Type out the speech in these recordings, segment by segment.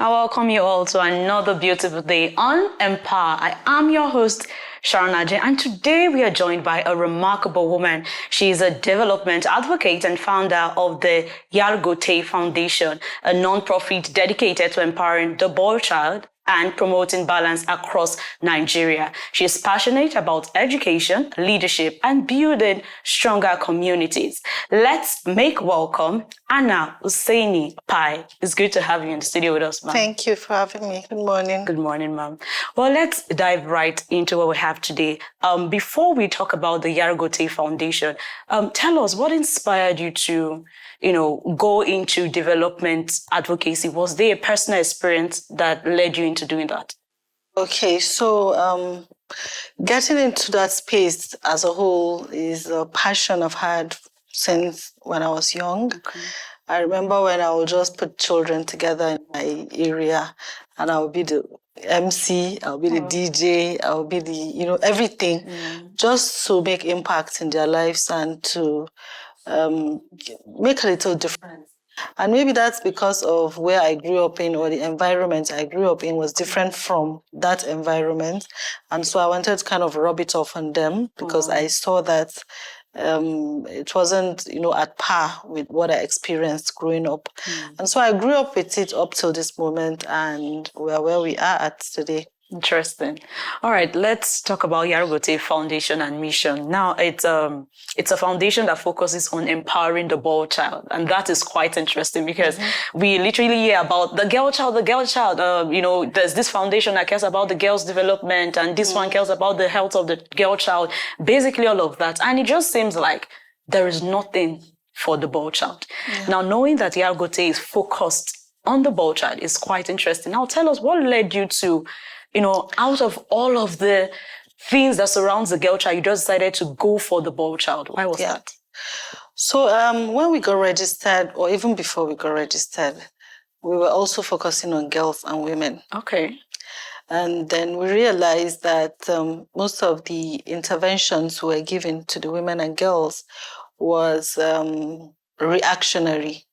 I welcome you all to another beautiful day on Empower. I am your host, Sharon Ajay, and today we are joined by a remarkable woman. She is a development advocate and founder of the Yargote Foundation, a non-profit dedicated to empowering the boy child and promoting balance across Nigeria. She is passionate about education, leadership, and building stronger communities. Let's make welcome Anna Hussaini Pai. It's good to have you in the studio with us, ma'am. Thank you for having me. Good morning. Good morning, ma'am. Well, let's dive right into what we have today. Before we talk about the Yargote Foundation, tell us what inspired you to go into development advocacy. Was there a personal experience that led you into doing that? Okay, so getting into that space as a whole is a passion I've had since when I was young. Okay. I remember when I would just put children together in my area and I would be the MC, I'll be the DJ, I'll be the, everything, just to make impact in their lives and to make a little difference. And maybe that's because of where I grew up in or the environment I grew up in was different from that environment. And so I wanted to kind of rub it off on them because I saw that it wasn't, at par with what I experienced growing up. And so I grew up with it up till this moment and we're where we are at today. Interesting. All right, let's talk about Yargote Foundation and mission. Now, it's a foundation that focuses on empowering the boy child, and that is quite interesting because we literally hear about the girl child. There's this foundation that cares about the girl's development, and this one cares about the health of the girl child. Basically, all of that, and it just seems like there is nothing for the boy child. Yeah. Now, knowing that Yargote is focused on the boy child is quite interesting. Now, tell us what led you to, out of all of the things that surrounds the girl child, you just decided to go for the boy child. Why was that? So when we got registered, or even before we got registered, we were also focusing on girls and women. Okay. And then we realized that most of the interventions we were given to the women and girls was reactionary.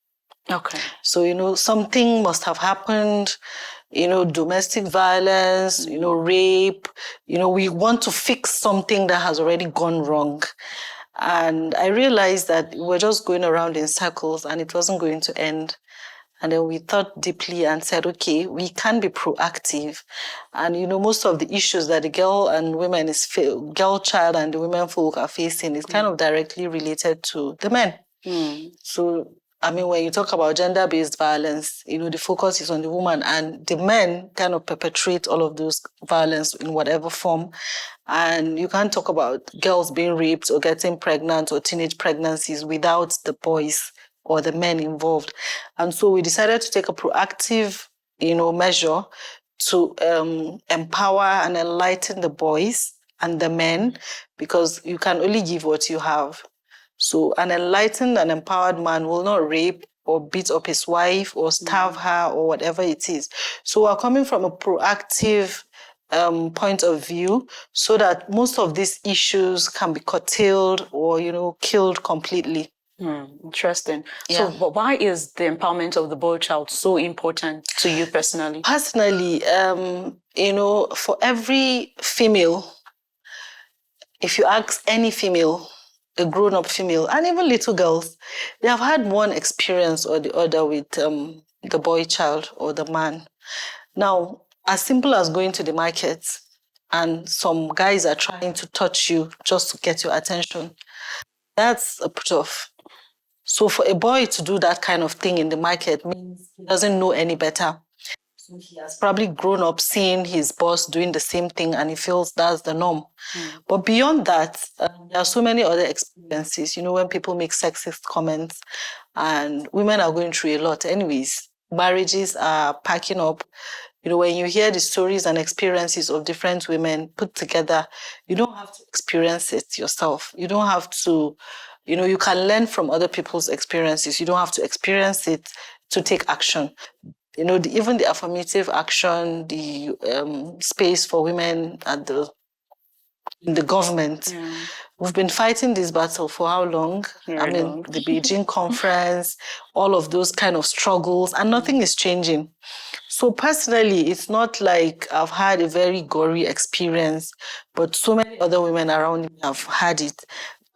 Okay. So, something must have happened, domestic violence, rape, we want to fix something that has already gone wrong. And I realized that we're just going around in circles and it wasn't going to end. And then we thought deeply and said, okay, we can be proactive. And, most of the issues that the girl child and the women folk are facing is kind of directly related to the men. So, when you talk about gender-based violence, the focus is on the woman and the men kind of perpetrate all of those violence in whatever form. And you can't talk about girls being raped or getting pregnant or teenage pregnancies without the boys or the men involved. And so we decided to take a proactive, measure to empower and enlighten the boys and the men because you can only give what you have. So an enlightened and empowered man will not rape or beat up his wife or starve her or whatever it is. So we're coming from a proactive point of view so that most of these issues can be curtailed or, killed completely. Interesting. Yeah. So why is the empowerment of the boy child so important to you personally? Personally, for every female, if you ask any female, a grown-up female, and even little girls, they have had one experience or the other with the boy child or the man. Now, as simple as going to the market and some guys are trying to touch you just to get your attention, that's a put off. So for a boy to do that kind of thing in the market means he doesn't know any better. So he has probably grown up seeing his boss doing the same thing and he feels that's the norm. But beyond that, there are so many other experiences, when people make sexist comments and women are going through a lot anyways. Marriages are packing up. When you hear the stories and experiences of different women put together, you don't have to experience it yourself. You don't have to, you can learn from other people's experiences. You don't have to experience it to take action. Even the affirmative action, the space for women in the government. We've been fighting this battle for how long? Very long. The Beijing conference, all of those kind of struggles, and nothing is changing. So personally, it's not like I've had a very gory experience, but so many other women around me have had it,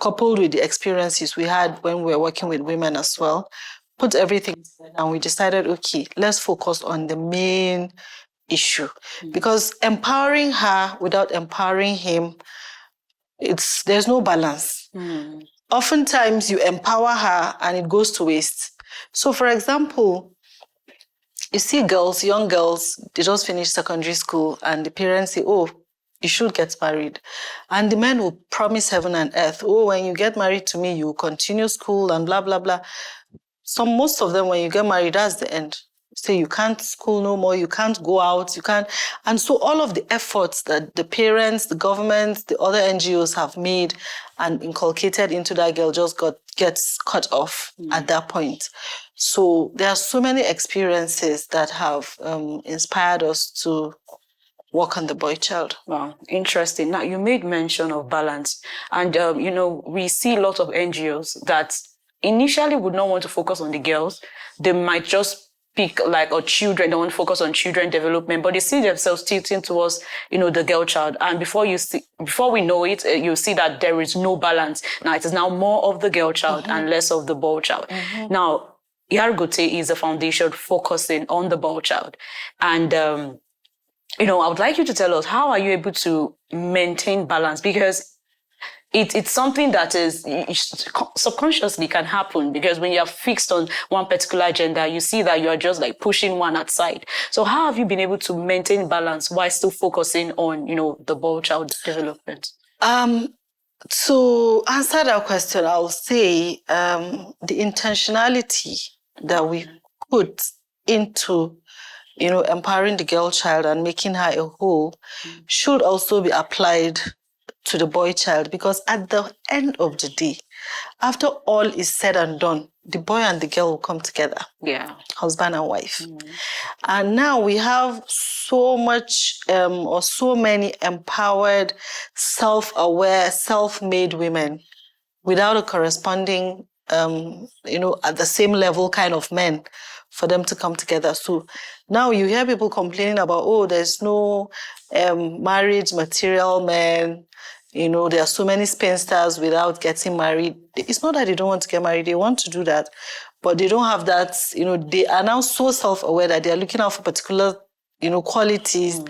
coupled with the experiences we had when we were working with women as well. Put everything together and we decided, okay, let's focus on the main issue. Because empowering her without empowering him, there's no balance. Oftentimes you empower her and it goes to waste. So for example, you see girls, young girls, they just finished secondary school and the parents say, oh, you should get married. And the men will promise heaven and earth, oh, when you get married to me, you will continue school and blah, blah, blah. So most of them, when you get married, that's the end. Say you can't school no more, you can't go out, you can't. And so all of the efforts that the parents, the government, the other NGOs have made and inculcated into that girl just gets cut off at that point. So there are so many experiences that have inspired us to work on the boy child. Wow, interesting. Now, you made mention of balance. And, we see a lot of NGOs that initially would not want to focus on the girls. They might just pick or children, they want to focus on children development, but they see themselves tilting towards, the girl child. And before we know it, you see that there is no balance. Now, it is now more of the girl child and less of the boy child. Now, Yargote is a foundation focusing on the boy child. And, I would like you to tell us, how are you able to maintain balance? Because it's something that is subconsciously can happen, because when you're fixed on one particular agenda, you see that you're just pushing one aside. So how have you been able to maintain balance while still focusing on, the boy child development? To answer that question, I'll say the intentionality that we put into empowering the girl child and making her a whole should also be applied to the boy child, because at the end of the day, after all is said and done, the boy and the girl will come together. Yeah. Husband and wife. And now we have so much or so many empowered, self-aware, self-made women without a corresponding, at the same level kind of men for them to come together. So now you hear people complaining about, oh, there's no marriage material men. There are so many spinsters without getting married. It's not that they don't want to get married. They want to do that. But they don't have that, they are now so self-aware that they are looking out for particular, qualities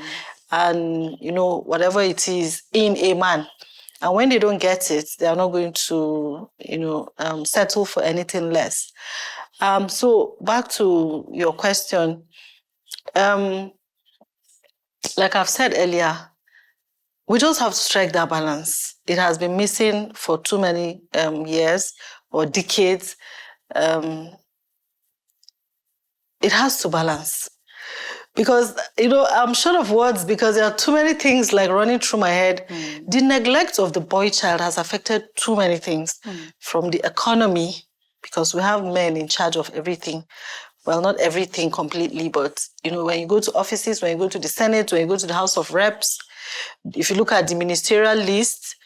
and, whatever it is in a man. And when they don't get it, they are not going to, settle for anything less. So back to your question, like I've said earlier, we just have to strike that balance. It has been missing for too many years or decades. It has to balance. Because, I'm short of words because there are too many things running through my head. The neglect of the boy child has affected too many things, from the economy, because we have men in charge of everything. Well, not everything completely, but, when you go to offices, when you go to the Senate, when you go to the House of Reps, if you look at the ministerial list,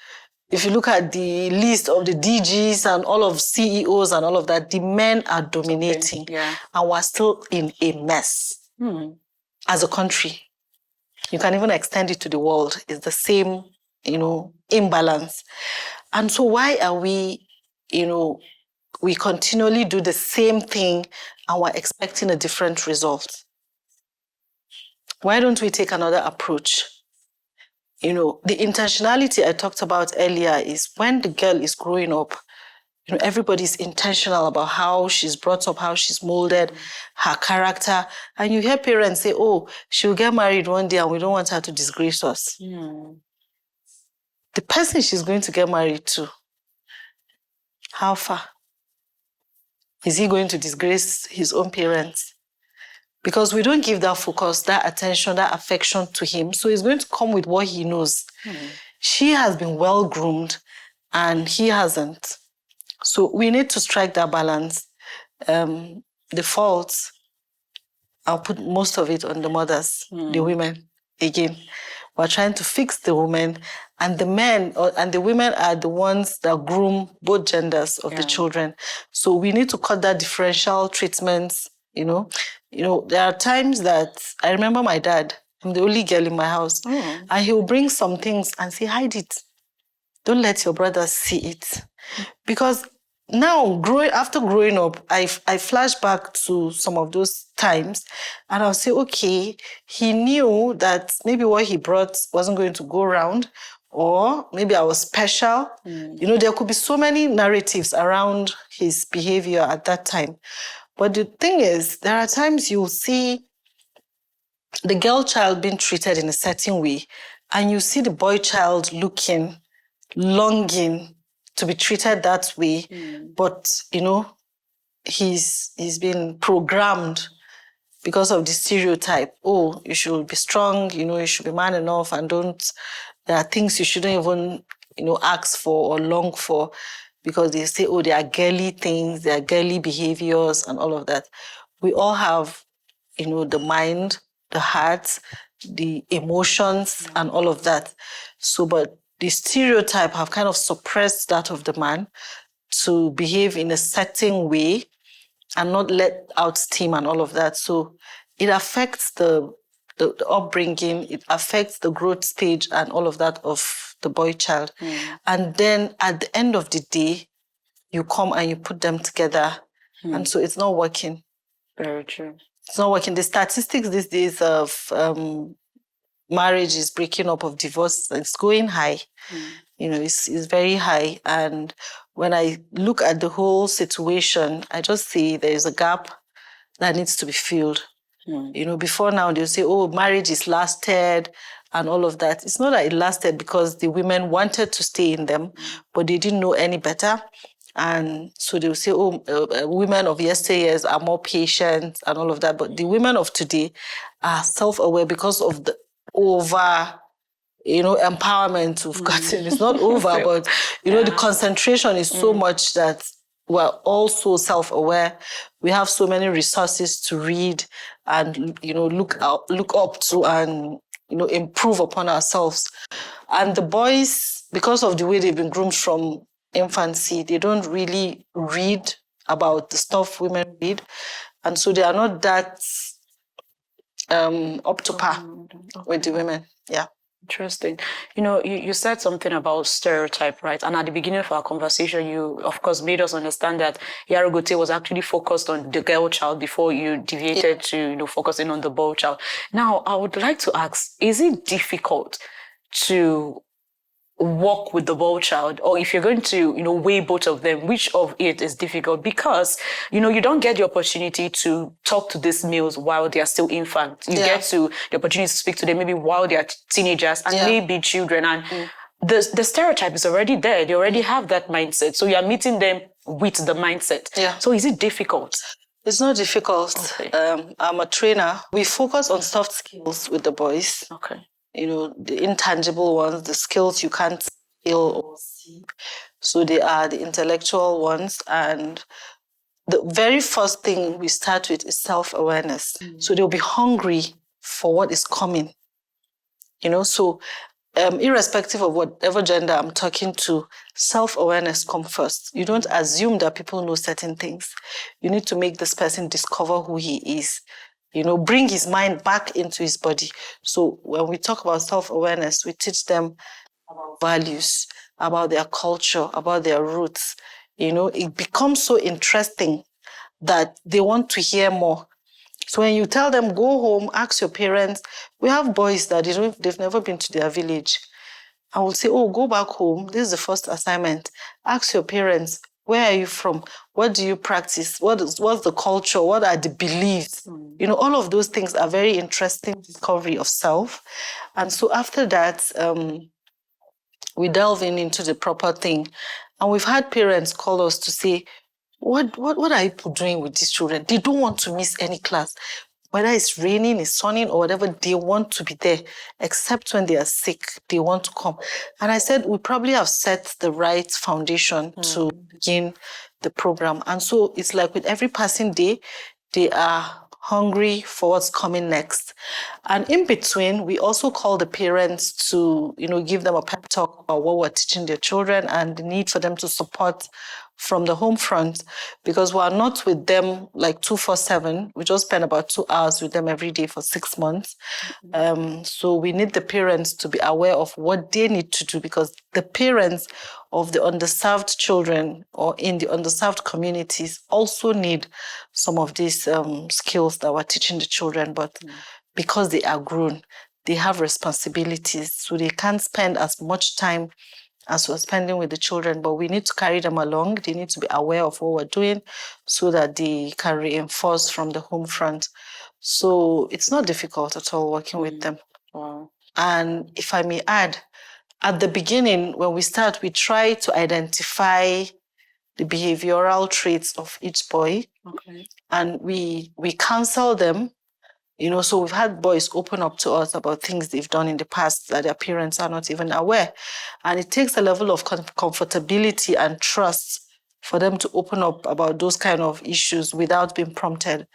if you look at the list of the DGs and all of CEOs and all of that, the men are dominating. Okay. Yeah. And we're still in a mess. As a country. You can even extend it to the world. It's the same, imbalance. And so why are we, we continually do the same thing and we're expecting a different result? Why don't we take another approach? The intentionality I talked about earlier is when the girl is growing up, everybody's intentional about how she's brought up, how she's molded, her character. And you hear parents say, oh, she'll get married one day and we don't want her to disgrace us. The person she's going to get married to, how far? Is he going to disgrace his own parents? Because we don't give that focus, that attention, that affection to him. So he's going to come with what he knows. She has been well-groomed and he hasn't. So we need to strike that balance. The faults, I'll put most of it on the mothers, the women. Again, we're trying to fix the women, and the men and the women are the ones that groom both genders of the children. So we need to cut that differential treatment, You know, there are times that I remember my dad, I'm the only girl in my house, and he'll bring some things and say, hide it. Don't let your brothers see it. Because now, after growing up, I flash back to some of those times and I'll say, okay, he knew that maybe what he brought wasn't going to go around, or maybe I was special. You know, there could be so many narratives around his behavior at that time. But the thing is, there are times you'll see the girl child being treated in a certain way, and you see the boy child longing to be treated that way. But, you know, he's been programmed because of the stereotype. Oh, you should be strong, you know, you should be man enough, and there are things you shouldn't even, you know, ask for or long for, because they say, oh, they are girly things, they are girly behaviors and all of that. We all have, you know, the mind, the heart, the emotions and all of that. So, but the stereotype have kind of suppressed that of the man to behave in a certain way and not let out steam and all of that. So it affects the upbringing, it affects the growth stage and all of that of the boy child. And then at the end of the day, you come and you put them together. And so it's not working. Very true. It's not working. The statistics these days of marriages breaking up, of divorce, it's going high. You know, it's very high. And when I look at the whole situation, I just see there is a gap that needs to be filled. You know, before now, they'll say, oh, marriage is lasted and all of that. It's not that it lasted because the women wanted to stay in them, but they didn't know any better. And so they'll say, oh, women of yesteryears are more patient and all of that. But the women of today are self-aware because of the empowerment we've gotten. It's not over, but, you know, the concentration is so much that we're also self-aware. We have so many resources to read and, you know, look up to and, you know, improve upon ourselves. And the boys, because of the way they've been groomed from infancy, they don't really read about the stuff women read. And so they are not that up to par with the women. Yeah. Interesting. You know, you said something about stereotype, right? And at the beginning of our conversation, you, of course, made us understand that Yargote was actually focused on the girl child before you deviated to, you know, focusing on the boy child. Now, I would like to ask, is it difficult to work with the boy child, or if you're going to, you know, weigh both of them, which of it is difficult? Because, you know, you don't get the opportunity to talk to these males while they are still infants. You get to the opportunity to speak to them maybe while they are teenagers and maybe children. And the stereotype is already there. They already have that mindset. So you are meeting them with the mindset. Yeah. So is it difficult? It's not difficult. Okay. I'm a trainer. We focus on soft skills with the boys. Okay. You know, the intangible ones, the skills you can't feel or see. So they are the intellectual ones. And the very first thing we start with is self-awareness. So they'll be hungry for what is coming. You know, so irrespective of whatever gender I'm talking to, self-awareness comes first. You don't assume that people know certain things. You need to make this person discover who he is. You know, bring his mind back into his body. So when we talk about self-awareness, we teach them about values, about their culture, about their roots. You know, it becomes so interesting that they want to hear more. So when you tell them, go home, ask your parents, we have boys that they've never been to their village. I will say, oh, go back home. This is the first assignment. Ask your parents, where are you from? What do you practice? What's the culture? What are the beliefs? You know, all of those things are very interesting discovery of self. And so after that, we delve into the proper thing. And we've had parents call us to say, what are people doing with these children? They don't want to miss any class. Whether it's raining, it's sunning, or whatever, they want to be there. Except when they are sick, they want to come. And I said, we probably have set the right foundation to begin the program. And so it's like with every passing day, they are hungry for what's coming next. And in between, we also call the parents to, you know, give them a pep talk about what we're teaching their children and the need for them to support from the home front, because we are not with them like 24/7. We just spend about 2 hours with them every day for 6 months. So we need the parents to be aware of what they need to do, because the parents of the underserved children or in the underserved communities also need some of these skills that we're teaching the children. But because they are grown, they have responsibilities, so they can't spend as much time as we're spending with the children, but we need to carry them along. They need to be aware of what we're doing so that they can reinforce from the home front. So it's not difficult at all working with them. Wow. And if I may add, at the beginning, when we start, we try to identify the behavioral traits of each boy. Okay. And we counsel them. So we've had boys open up to us about things they've done in the past that their parents are not even aware. And it takes a level of comfortability and trust for them to open up about those kind of issues without being prompted.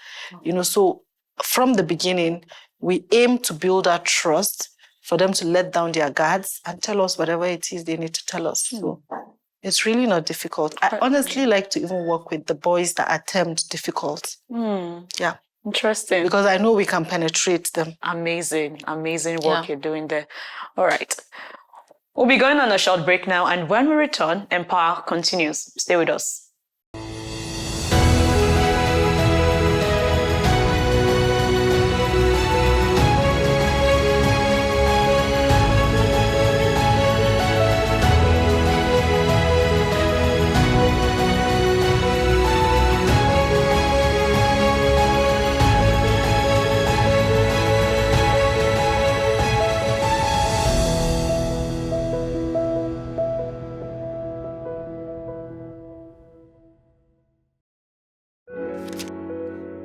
So from the beginning, we aim to build that trust for them to let down their guards and tell us whatever it is they need to tell us. So it's really not difficult. I honestly like to even work with the boys that attempt difficult. Yeah. Interesting. Because I know we can penetrate them. Amazing work you're doing there. All right. We'll be going on a short break now, and when we return, Empower continues. Stay with us.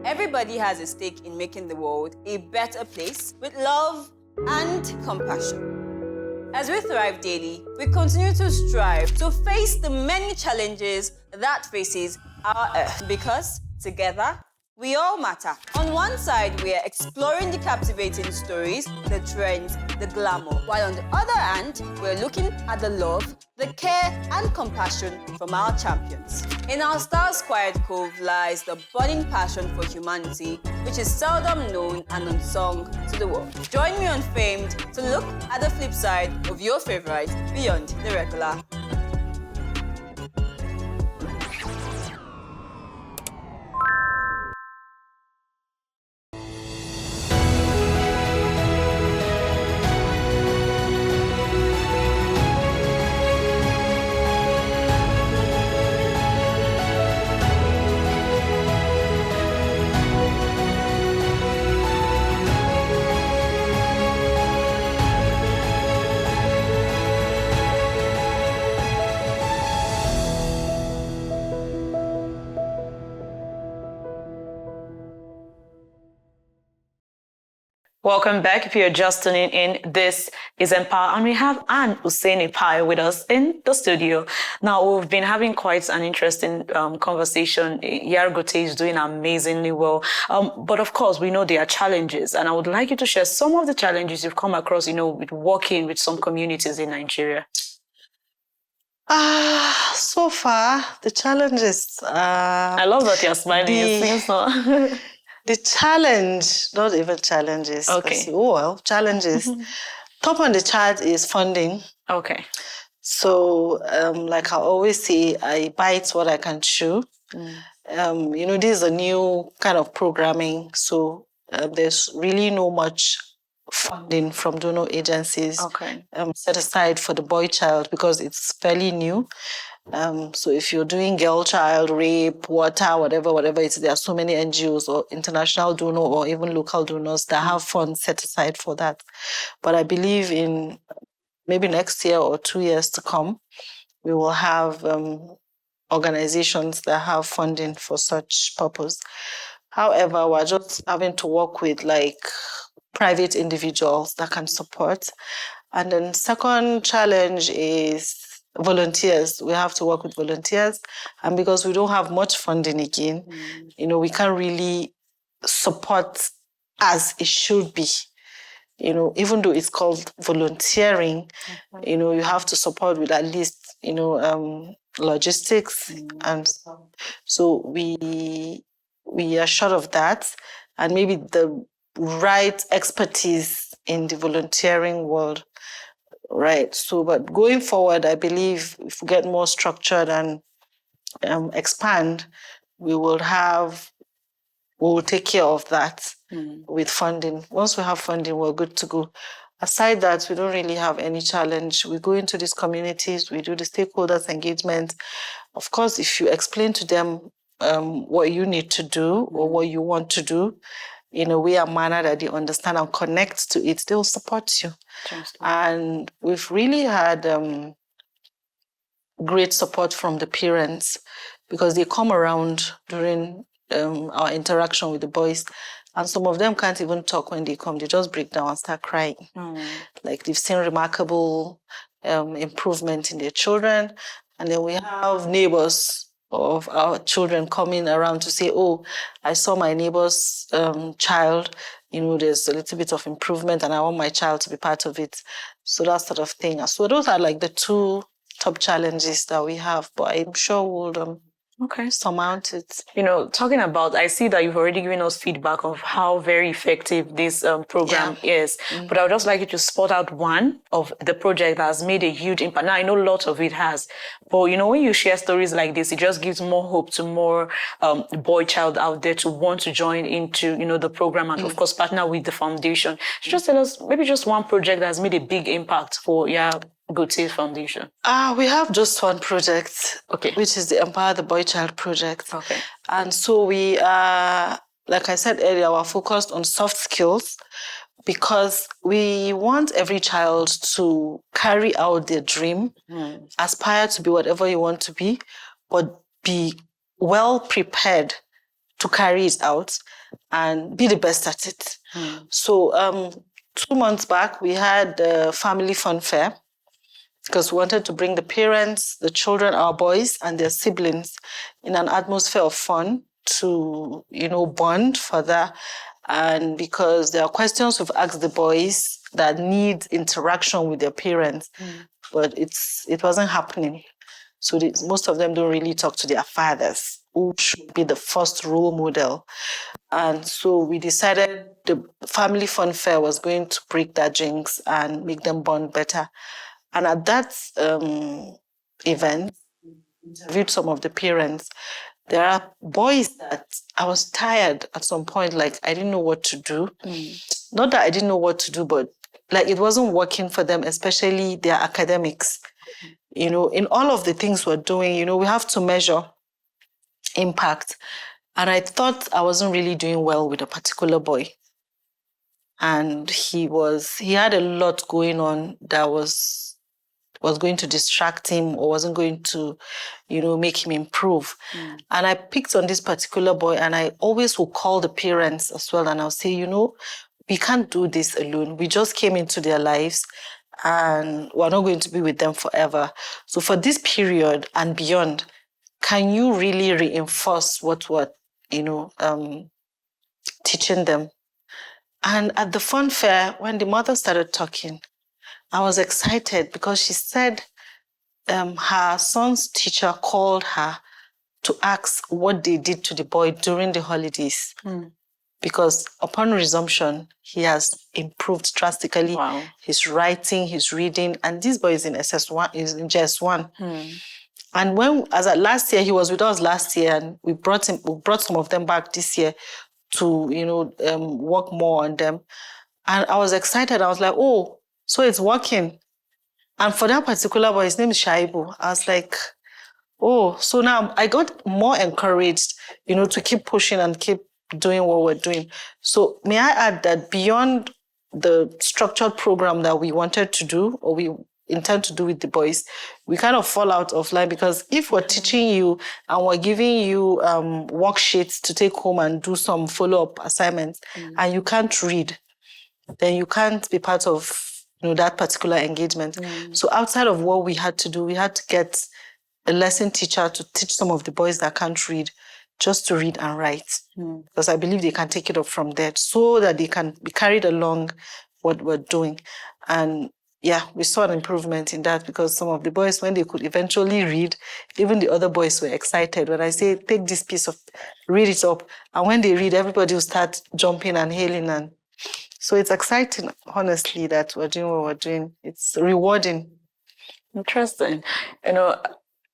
Everybody has a stake in making the world a better place with love and compassion. As we thrive daily, we continue to strive to face the many challenges that faces our Earth, because together, we all matter. On one side, we are exploring the captivating stories, the trends, the glamour, while on the other hand, we're looking at the love, the care and compassion from our champions. In our Stars Quiet Cove lies the burning passion for humanity, which is seldom known and unsung to the world. Join me on Famed to look at the flip side of your favorite beyond the regular. Welcome back. If you're just tuning in, this is Empower, and we have Anna Hussaini Pai with us in the studio. Now, we've been having quite an interesting conversation. Yargote is doing amazingly well. But of course, we know there are challenges, and I would like you to share some of the challenges you've come across, with working with some communities in Nigeria. So far, the challenges. I love that you're smiling. It seems so. The challenge, not even challenges. Okay. Challenges. Top on the chart is funding. Okay. So, like I always say, I bite what I can chew. This is a new kind of programming. So, there's really no much funding from donor agencies set aside for the Boychild, because it's fairly new. So if you're doing girl child, rape, water, whatever it is, there are so many NGOs or international donor or even local donors that have funds set aside for that. But I believe in maybe next year or 2 years to come, we will have organizations that have funding for such purpose. However, we're just having to work with private individuals that can support. And then second challenge is volunteers. We have to work with volunteers. And because we don't have much funding again, we can't really support as it should be. Even though it's called volunteering, you have to support with at least, logistics and stuff. So we are short of that, and maybe the right expertise in the volunteering world. Right. So, but going forward, I believe if we get more structured and expand, we will take care of that with funding. Once we have funding, we're good to go. Aside that, we don't really have any challenge. We go into these communities, we do the stakeholders engagement. Of course, if you explain to them what you need to do or what you want to do in a way and manner that they understand and connect to it, they'll support you. And we've really had great support from the parents because they come around during our interaction with the boys, and some of them can't even talk when they come. They just break down and start crying. Like they've seen remarkable improvement in their children. And then we have neighbors of our children coming around to say, oh, I saw my neighbor's child, there's a little bit of improvement and I want my child to be part of it. So that sort of thing. So those are like the two top challenges that we have, but I'm sure we'll surmount it. Talking about, I see that you've already given us feedback of how very effective this program is, but I would just like you to spot out one of the project that has made a huge impact. Now, I know a lot of it has, but when you share stories like this, it just gives more hope to more boy child out there to want to join into, the program and of course partner with the foundation. Just tell us maybe just one project that has made a big impact for Yargote Foundation. We have just one project, which is the Empower the Boychild project. And so we are, like I said earlier, we're focused on soft skills because we want every child to carry out their dream, aspire to be whatever you want to be, but be well prepared to carry it out and be the best at it. So 2 months back, we had a family fun fair because we wanted to bring the parents, the children, our boys, and their siblings in an atmosphere of fun to, bond further. And because there are questions we've asked the boys that need interaction with their parents, but it wasn't happening. So most of them don't really talk to their fathers, who should be the first role model. And so we decided the family fun fair was going to break that jinx and make them bond better. And at that event, interviewed some of the parents. There are boys that I was tired at some point, like I didn't know what to do. Not that I didn't know what to do, but like it wasn't working for them, especially their academics. In all of the things we're doing, we have to measure impact. And I thought I wasn't really doing well with a particular boy. And he had a lot going on that was going to distract him or wasn't going to, make him improve. And I picked on this particular boy, and I always will call the parents as well. And I'll say, we can't do this alone. We just came into their lives and we're not going to be with them forever. So for this period and beyond, can you really reinforce what we're, teaching them? And at the fun fair, when the mother started talking, I was excited because she said her son's teacher called her to ask what they did to the boy during the holidays. Because upon resumption, he has improved drastically. Wow. His writing, his reading, and this boy is in SS1, is in JS1. And last year, he was with us last year, and we brought some of them back this year to, work more on them. And I was excited. I was like, oh, so it's working. And for that particular boy, his name is Shaibu. I was like, oh, so now I got more encouraged, to keep pushing and keep doing what we're doing. So may I add that beyond the structured program that we wanted to do, or we intend to do with the boys, we kind of fall out of line because if we're teaching you and we're giving you worksheets to take home and do some follow-up assignments and you can't read, then you can't be part of that particular engagement. So outside of what we had to do, we had to get a lesson teacher to teach some of the boys that can't read just to read and write. Because I believe they can take it up from there so that they can be carried along what we're doing. And, we saw an improvement in that because some of the boys, when they could eventually read, even the other boys were excited. When I say, take this piece of, read it up. And when they read, everybody will start jumping and hailing. And so it's exciting, honestly, that we're doing what we're doing. It's rewarding. Interesting.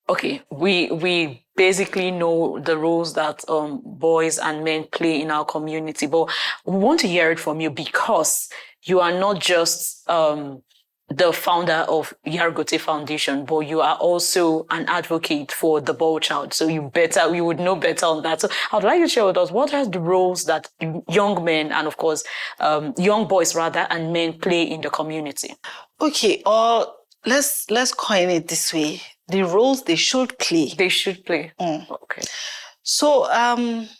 Okay, we basically know the roles that boys and men play in our community, but we want to hear it from you because you are not just the founder of Yargote Foundation, but you are also an advocate for the Boychild. So you would know better on that. So I'd like you to share with us what are the roles that young men and of course young boys rather and men play in the community. Okay, let's coin it this way. The roles they should play. They should play. Okay. So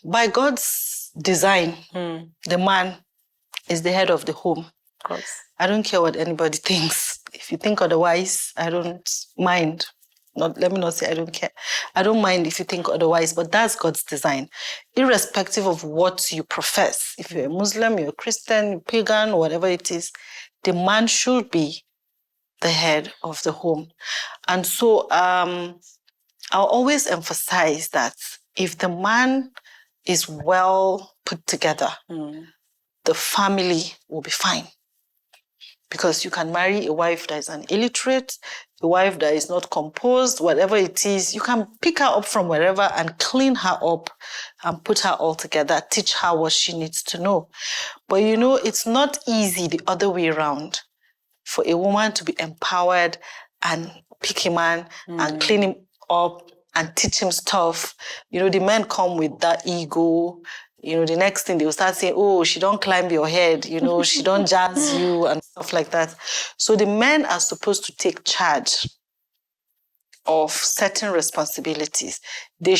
by God's design, the man is the head of the home. Of course. I don't care what anybody thinks. If you think otherwise, I don't mind. Let me not say I don't care. I don't mind if you think otherwise, but that's God's design. Irrespective of what you profess, if you're a Muslim, you're a Christian, you're pagan, whatever it is, the man should be the head of the home. And so I'll always emphasize that if the man is well put together, the family will be fine. Because you can marry a wife that is an illiterate, a wife that is not composed, whatever it is, you can pick her up from wherever and clean her up and put her all together, teach her what she needs to know. But it's not easy the other way around for a woman to be empowered and pick a man and clean him up and teach him stuff. The men come with that ego. The next thing they will start saying, oh, she don't climb your head, she don't jazz you and stuff like that. So the men are supposed to take charge of certain responsibilities. The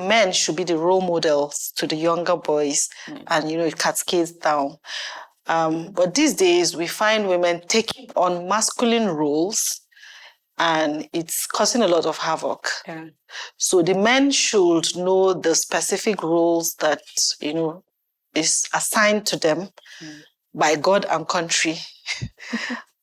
men should be the role models to the younger boys and, it cascades down. But these days we find women taking on masculine roles and it's causing a lot of havoc. Yeah. So the men should know the specific roles that, is assigned to them by God and country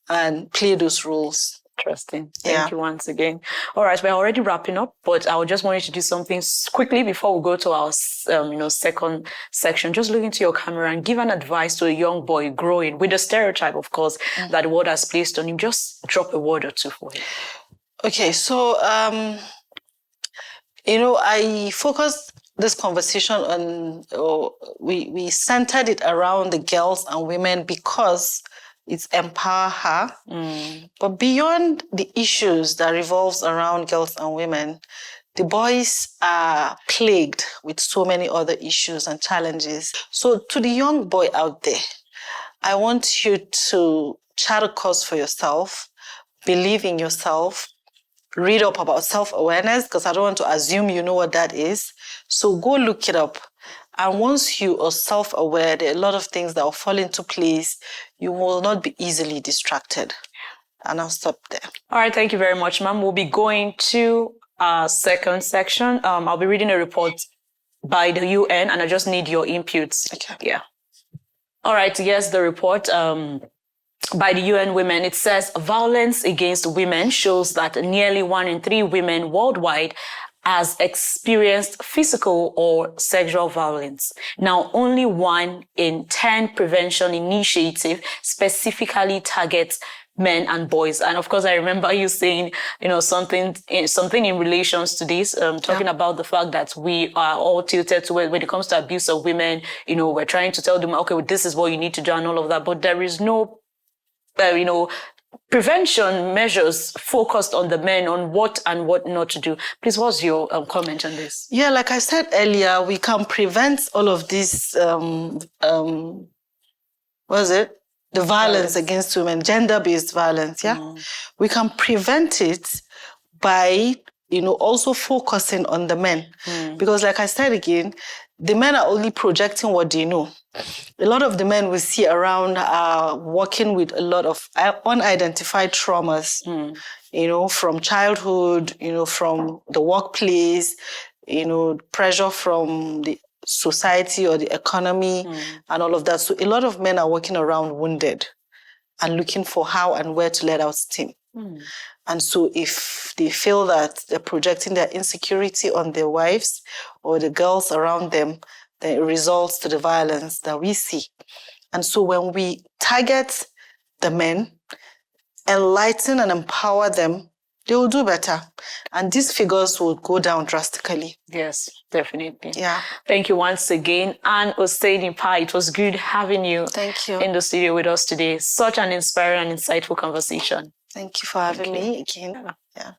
and play those roles. Interesting. Thank you once again. All right, we're already wrapping up, but I just want you to do something quickly before we go to our, second section. Just look into your camera and give an advice to a young boy growing with the stereotype, of course, that the world has placed on him. Just drop a word or two for him. Okay, so, I focused this conversation on, we centered it around the girls and women because it's EmpowHER. But beyond the issues that revolves around girls and women, the boys are plagued with so many other issues and challenges. So to the young boy out there, I want you to chart a course for yourself, believe in yourself, read up about self-awareness, because I don't want to assume you know what that is. So go look it up. And once you are self-aware, there are a lot of things that will fall into place. You will not be easily distracted. And I'll stop there. All right, thank you very much, ma'am. We'll be going to our second section. I'll be reading a report by the UN, and I just need your inputs. Okay. Yeah. All right, yes, the report by the UN Women, it says violence against women shows that nearly 1 in 3 women worldwide has experienced physical or sexual violence. Now, only 1 in 10 prevention initiative specifically targets men and boys. And of course, I remember you saying, something in relations to this, talking about the fact that we are all tilted to when it comes to abuse of women, we're trying to tell them, okay, well, this is what you need to do and all of that. But there is no, prevention measures focused on the men, on what and what not to do. Please, what's your comment on this? Yeah, like I said earlier, we can prevent all of this, the violence against women, gender-based violence, We can prevent it by, also focusing on the men. Because like I said again, the men are only projecting what they know. A lot of the men we see around are working with a lot of unidentified traumas, from childhood, from the workplace, pressure from the society or the economy and all of that. So a lot of men are walking around wounded. and looking for how and where to let out steam. And so if they feel that they're projecting their insecurity on their wives or the girls around them, then it results to the violence that we see. And so when we target the men, enlighten and empower them, they will do better. And these figures will go down drastically. Yes, definitely. Yeah. Thank you once again, Anna Hussaini Pai. It was good having you Thank you. in the studio with us today. Such an inspiring and insightful conversation. Thank you for having me again. Yeah.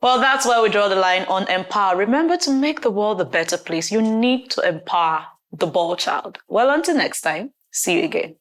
Well, that's where we draw the line on empower. Remember, to make the world a better place, you need to empower the Boychild. Well, until next time, see you again.